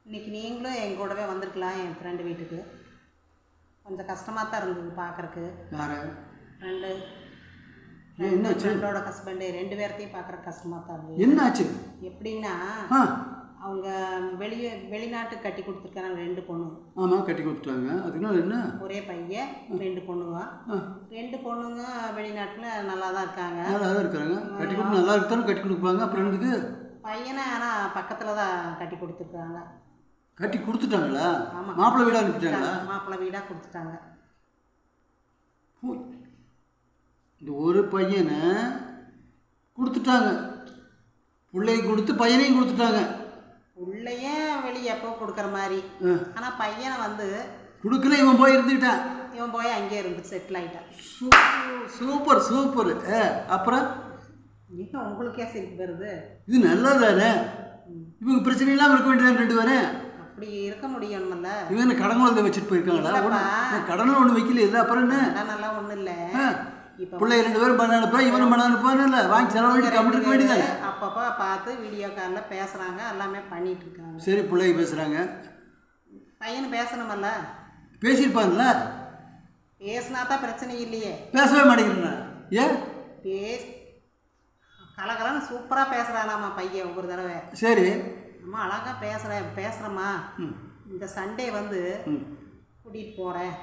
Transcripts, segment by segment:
இன்றைக்கி நீங்களும் என் கூடவே வந்திருக்கலாம் என் ஃப்ரெண்டு வீட்டுக்கு. கொஞ்சம் கஷ்டமாக தான் இருந்தது பார்க்குறக்கு. ஃப்ரெண்டு ஃப்ரெண்டோட ஹஸ்பண்டு 2 பேர்த்தையும் பார்க்குற கஷ்டமாக தான் இருந்தது. என்னாச்சு? எப்படின்னா அவங்க வெளிநாட்டுக்கு கட்டி கொடுத்துருக்காங்க 2 பொண்ணு. ஆமாம், கட்டி கொடுத்துட்டாங்க. அதுக்குனால என்ன? ஒரே பையன் 2 பொண்ணுங்க. 2 பொண்ணுங்க வெளிநாட்டில் நல்லா தான் இருக்காங்க. நல்லா தான் இருக்காங்க. கட்டி கொடுத்து நல்லா இருக்கான்னு கட்டி கொடுப்பாங்க. அப்புறம் என்னதுக்கு? பையனை ஆனால் பக்கத்தில் தான் கட்டி கொடுத்துருக்காங்க. கட்டி கொடுத்துட்டாங்களா? ஆமாம், மாப்பிள்ளை வீடாக அனுப்பிட்டாங்களா? மாப்பிள்ளை வீடாக கொடுத்துட்டாங்க. இந்த ஒரு பையனை கொடுத்துட்டாங்க, பிள்ளையும் கொடுத்து பையனையும் கொடுத்துட்டாங்க. பிள்ளைய வெளியே எப்போ கொடுக்குற மாதிரி, ஆனால் பையனை வந்து கொடுக்கல. இவன் போய் இருந்துக்கிட்டான். இவன் போய் அங்கேயே இருந்து செட்டில் ஆகிட்டான். Super super. அப்புறம் இன்னும் உங்களுக்கே சிரிப்பு வருது. இது நல்லது தானே? இவங்க பிரச்சனை இல்லாமல் இருக்க வேண்டியதான் 2 பேரும். அப்படி இருக்க முடியணும்ல. இவங்க கடன் குழந்தை வச்சுட்டு போயிருக்காங்களா? கடனில் ஒன்று வைக்கல. இது அப்புறம் என்ன? நல்லா ஒன்றும் இல்லை. இப்போ பிள்ளை 2 பேரும் பண்ண அனுப்பா, இவனும் பண்ண அனுப்பான்னு இல்லை, வாங்கி செலவு கம்ப்யூட்டருக்கு வேண்டியதானே. அப்பப்போ பார்த்து வீடியோ காலில் பேசுகிறாங்க, எல்லாமே பண்ணிட்டு இருக்காங்க. சரி, பிள்ளைங்க பேசுகிறாங்க, பையனு பேசணுமல்ல. பேசியிருப்பாங்கல்ல. பேசினா தான் பிரச்சனை இல்லையே. பேசவே மாட்டேங்கிறேன். ஏன்? கலகலன்னு சூப்பராக பேசுகிறானாம்மா பையன் ஒவ்வொரு தடவை. சரி, அம்மா அழகாக பேசுகிறேம்மா, இந்த சண்டே வந்து கூட்டிகிட்டு போகிறேன்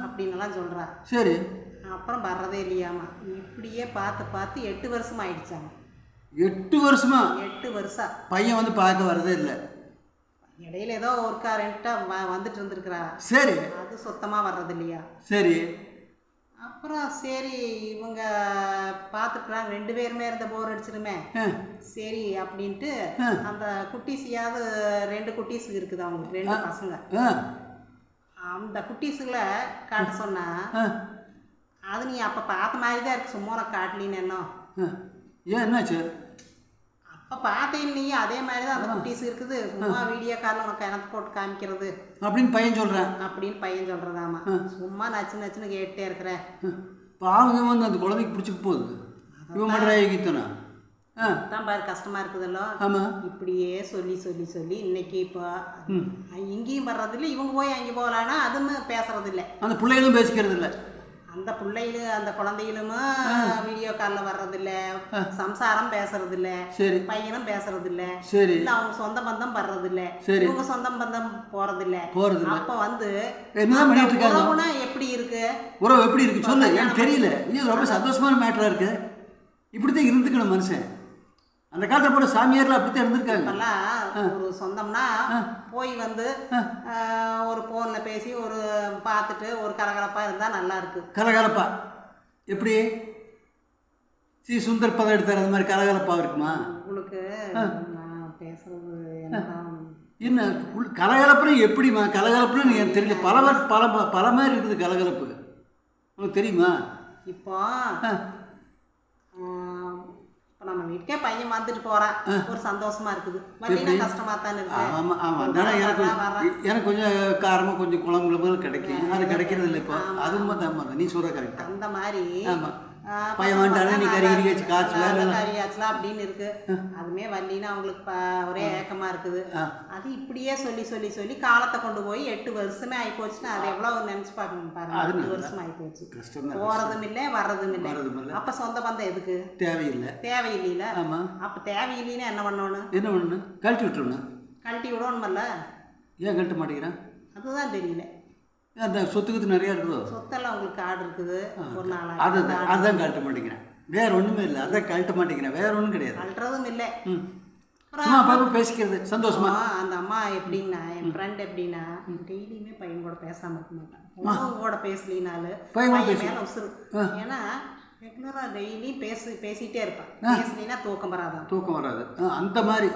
அப்படின்னுலாம் சொல்கிறா. சரி. அப்புறம் வர்றதே இல்லையாம்மா. இப்படியே பார்த்து பார்த்து 8 வருஷம் ஆயிடுச்சாங்க. 8 வருஷமா? 8 வருஷம் பையன் வந்து பார்க்க வரதே இல்லை. இடையில ஏதோ ஒருக்கா 2 வந்துட்டு இருந்துருக்குறா. சரி. அது சுத்தமாக வர்றது இல்லையா? சரி. அப்புறம் சரி இவங்க பார்த்துக்குறாங்க, 2 பேருமே இருந்த போர் அடிச்சிருமே, சரி அப்படின்ட்டு அந்த குட்டீஸையாவது 2 குட்டீஸ் இருக்குது அவங்களுக்கு, 2 பசங்க. அந்த குட்டீஸுகளை காட்ட சொன்னா, அது நீ அப்போ பார்த்த மாதிரி தான் இருக்கு, சும்மா உனக்கு காட்டலின்னு என்ன? ஏன், என்னாச்சு? அப்போ பார்த்தேன் நீ அதே மாதிரி தான் அந்த குட்டீஸ் இருக்குது, சும்மா வீடியோ காலில் உனக்கு எனக்கு போட்டு காமிக்கிறது அப்படின்னு பையன் சொல்கிறேன். அப்படின்னு பையன் சொல்கிறதாமா. சும்மா நச்சுன்னு கேட்டே இருக்கிறேன். பாவங்க வந்து அந்த குழந்தைக்கு பிடிச்சிக்க போகுது. இவன் மட்டும் தான் பாரு கஷ்டமாக இருக்குதല്ലോ. ஆமாம். இப்படியே சொல்லி சொல்லி சொல்லி இன்னைக்கு இப்போ இங்கேயும் வர்றதில்லை, இவங்க போய் அங்கே போகலான்னா அதுவும் பேசுறதில்லை. அந்த பிள்ளைகளும் பேசிக்கிறது இல்லை. அந்த பிள்ளைகளும் அந்த குழந்தைகளும் வீடியோ காலில் வர்றதில்லை, சம்சாரம் பேசுறதில்ல, சரி, பையனும் பேசுறதில்ல, சரி, இல்லை அவங்க சொந்த பந்தம் வர்றதில்லை, சரி, இவங்க சொந்த பந்தம் போறதில்லை. அப்போ வந்து என்னதான் பண்ணிட்டு இருக்காங்க? உறவுனா எப்படி இருக்கு? உறவு எப்படி இருக்கு சொல்லு, எனக்கு தெரியல. இது ரொம்ப சந்தோஷமான மேட்டரா இருக்கு. இப்படித்தான் இருந்துக்கணும் மனுஷன். அந்த காலத்தில் போட சாமியார்லாம் அப்படித்தான் இருந்திருக்காங்க. ஒரு சொந்தம்னா போய் வந்து ஒரு ஃபோனில் பேசி ஒரு பார்த்துட்டு ஒரு கலகலப்பாக இருந்தால் நல்லா இருக்கு. கலகலப்பா எப்படி? சுந்தர் பதம் எடுத்தார், அது மாதிரி கலகலப்பாக இருக்குமா? உங்களுக்கு நான் பேசுறது என்ன கலகலப்புன்னு எப்படிமா? கலகலப்புன்னு எனக்கு தெரியல. பல மாதிரி இருக்குது கலகலப்பு. உங்களுக்கு தெரியுமா? இப்போ நம்ம வீட்டுக்கே பையன் வந்துட்டு போறான், ஒரு சந்தோஷமா இருக்குது. வண்டினா கஷ்டமா தானே இருக்கு. ஆமா ஆமா. எனக்கு கொஞ்சம் காரமா கொஞ்சம் குழம்பு கிடைக்கும், அது கிடைக்கிறது இல்லை இப்போ. அதுவும் நீ சொல்ற கரெக்ட். அந்த மாதிரி பையன் வந்துட்டானே நீ கறி வச்சு காய்ச்சலாம் அப்படின்னு இருக்கு. அதுமே வண்டினா அவங்களுக்கு ஒரே ஏக்கமா இருக்குது. அது இப்படியே சொல்லி சொல்லி சொல்லி காலத்தை கொண்டு போய் 8 வருஷமே ஆகி போச்சுன்னா அது எவ்வளவு நினைச்சு பார்க்கணும் பாருங்க. 8 வருஷம் ஆகி போச்சு, போறதும் இல்லை வர்றதும் இல்லை. அப்ப சொந்த பந்தம் எதுக்கு? தேவையில்லை. அப்ப தேவையில்லைன்னா என்ன பண்ணணும்? கழட்டி விட்டுருணும். கழட்டி விடணுமல்ல. ஏன் கழட்ட மாட்டேங்கிறேன்? அதுதான் தெரியல. அந்த சொத்துக்கு நிறைய இருக்குதோ? சொத்தெல்லாம் உங்களுக்கு கார்டு இருக்குது. ஒரு நாள் அதுதான் கழட்ட மாட்டேங்கிறேன். வேற ஒண்ணுமே இல்லை, அதான் கழட்ட மாட்டேங்கிறேன். வேற ஒன்றும் கிடையாது. கழட்டுறதும் இல்லை. பேசிக்கிறது சந்தோஷமா. அந்த அம்மா எப்படின்னா, என் ஃப்ரெண்ட் எப்படின்னா, டெய்லியுமே பையன் கூட பேசாம இருக்க மாட்டான். பொண்ணு கூட பேசலினாலும் பையன் மேல உசுறு. ஏன்னா ரெகுலரா டெய்லி பேசிட்டே இருப்பான். பேசலினா தூக்கம் வராது. அந்த மாதிரி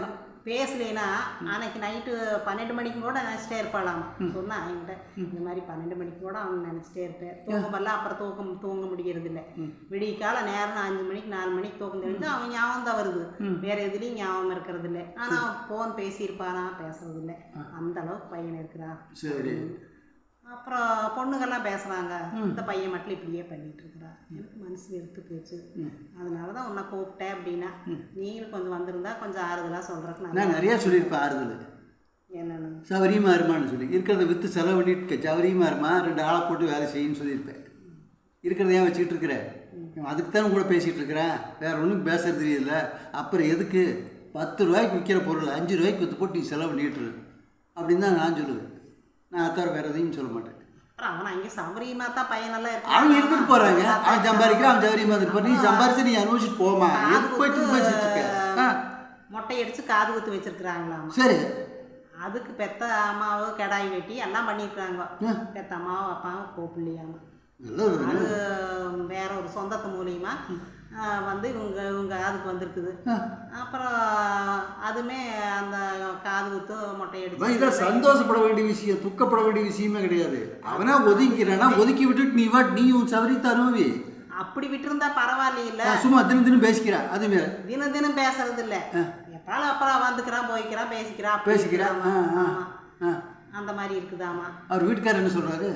பேசலைன்னா அன்னைக்கு நைட்டு 12 மணிக்கு கூட நினச்சிட்டே இருப்பாளாம். சொன்னா என்கிட்ட, இந்த மாதிரி 12 மணிக்கு கூட அவன் நினச்சிட்டே இருப்பேன். தூக்கம் வரல, அப்புறம் தூங்க முடிகிறது இல்லை. விடிய கால நேரம் 5 மணிக்கு 4 மணிக்கு தூக்கம் தெரிஞ்சு அவன் ஞாபகம் தான் வருது, வேற எதுலேயும் ஞாபகம் இருக்கிறது இல்லை. ஆனால் அவன் ஃபோன் பேசியிருப்பானா? பேசுறது இல்லை. அந்த அளவுக்கு பையன் இருக்கிறா. சரி. அப்புறம் பொண்ணுங்கள்லாம் பேசுகிறாங்க, இந்த பையன் மட்டும் இப்படியே பண்ணிட்டு இருக்கிறா. எனக்கு மனசு வெறுத்து போச்சு. அதனால தான் உன்னை கூப்பிட்டேன். அப்படின்னா நீங்களும் கொஞ்சம் வந்திருந்தா கொஞ்சம் ஆறுதலாக சொல்கிறேன். நான் நிறையா சொல்லியிருப்பேன் ஆறுதல். என்னன்னு சௌரியமாக இருமான்னு சொல்லி இருக்கிறத விற்று செலவு பண்ணிட்டு சௌரியமாக இருமா 2 ஆளை போட்டு வேலை செய்யுன்னு சொல்லியிருப்பேன். இருக்கிறத ஏன் வச்சுக்கிட்டு இருக்கிற, அதுக்கு தானே கூட பேசிகிட்டு இருக்கிறேன், வேற ஒன்றும் பேசுறது தெரியல. அப்புறம் எதுக்கு 10 ரூபாய்க்கு விற்கிற பொருள் 5 ரூபாய்க்கு விற்று போட்டு நீ செலவு பண்ணிட்டுரு அப்படின்னு தான் நான் சொல்லுவேன். நான் தவிர வேறு எதையும் சொல்ல மாட்டேன். அப்புறம் அவன் அங்கே சௌரியமாக தான் பையனெல்லாம் அவங்க இருக்கு. இருந்துட்டு போகிறாங்க, அவன் சம்பாதிக்கிறான், அவன் சௌரியமாக இருப்பார். நீ சம்பாரிச்சு நீ அனுபவிச்சுட்டு போமா, எதுக்கு போயிட்டு பேசிட்டு இருக்க. மொட்டை அடித்து காது குத்து வச்சிருக்கிறாங்களாம். சரி, அதுக்கு பெத்த அம்மாவை கடாய் வெட்டி எல்லாம் பண்ணியிருக்காங்க. பெத்த அம்மாவும் அப்பாவும் கூப்பிடலையாமா. அது வேற ஒரு சொந்தத்து மூலியமா வந்து இவங்க அதுக்கு வந்திருக்குது. அப்புறம் அதுமே அந்த காது குத்து மொட்டை அடிச்சு இதான் சந்தோஷப்பட வேண்டிய விஷயம், துக்கப்பட வேண்டிய விஷயமே கிடையாது. அவனா ஒதுங்கிறானா, ஒதுக்கி விட்டுட்டு நீ உன் சவரித்து அனுபவி. அப்படி விட்டுருந்தா பரவாயில்லையில்ல. சும்மா தினம் பேசிக்கிறான், அது வேற. தினம் பேசுறது இல்லை, எப்பாலும் அப்புறம் வந்துக்கிறான் போய்க்கிறான் பேசிக்கிறான். அந்த மாதிரி இருக்குதாமா. அவர் வீட்டுக்காரர் என்ன சொல்றாரு?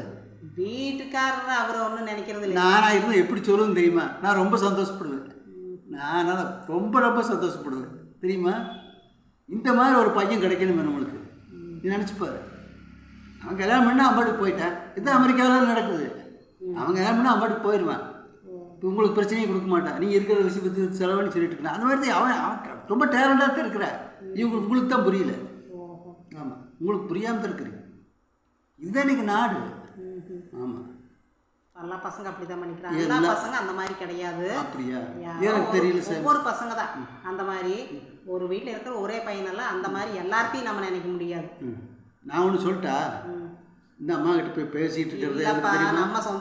வீட்டுக்காரர் அவர் ஒன்றும் நினைக்கிறது இல்லை. நானா இருந்தால் எப்படி சொல்லுன்னு தெரியுமா, நான் ரொம்ப சந்தோஷப்படுவேன். நான் ரொம்ப சந்தோஷப்படுவேன் தெரியுமா. இந்த மாதிரி ஒரு பையன் கிடைக்கணுமே நம்மளுக்கு. நீ நினச்சிப்பாரு, அவன் கல்யாணம் பண்ணால் அம்பாட்டுக்கு போயிட்டான். இதுதான் அமெரிக்காவில் நடக்குது. அவன் கல்யாணம் பண்ணால் அம்பாட்டுக்கு போயிடுவான். இப்போ உங்களுக்கு பிரச்சனையும் கொடுக்க மாட்டான். நீங்கள் இருக்கிற விஷயத்தை செலவுன்னு சொல்லிட்டு இருக்கான். அந்த மாதிரி அவன் ரொம்ப டேலண்டாக தான் இருக்கிற. உங்களுக்கு தான் புரியல. ஆமாம், உங்களுக்கு புரியாமல் தான் இருக்கிறீங்க. இதுதான் இன்னைக்கு நாடு. ஆமாம், எல்லா பசங்க அப்படிதான் பண்ணிக்கிறாங்க. எல்லா பசங்க அந்த மாதிரி கிடையாது. அப்படியா? எனக்கு தெரியல சார். ஒவ்வொரு பசங்க தான் அந்த மாதிரி. ஒரு வீட்டில் இருக்கிற ஒரே பையனெல்லாம் அந்த மாதிரி எல்லாத்தையும் நம்ம நினைக்க முடியாது. நான் ஒன்று சொல்லிட்டா, இந்த அம்மா கிட்ட போய் பேசிட்டு இருக்கிறது நம்ம சொந்த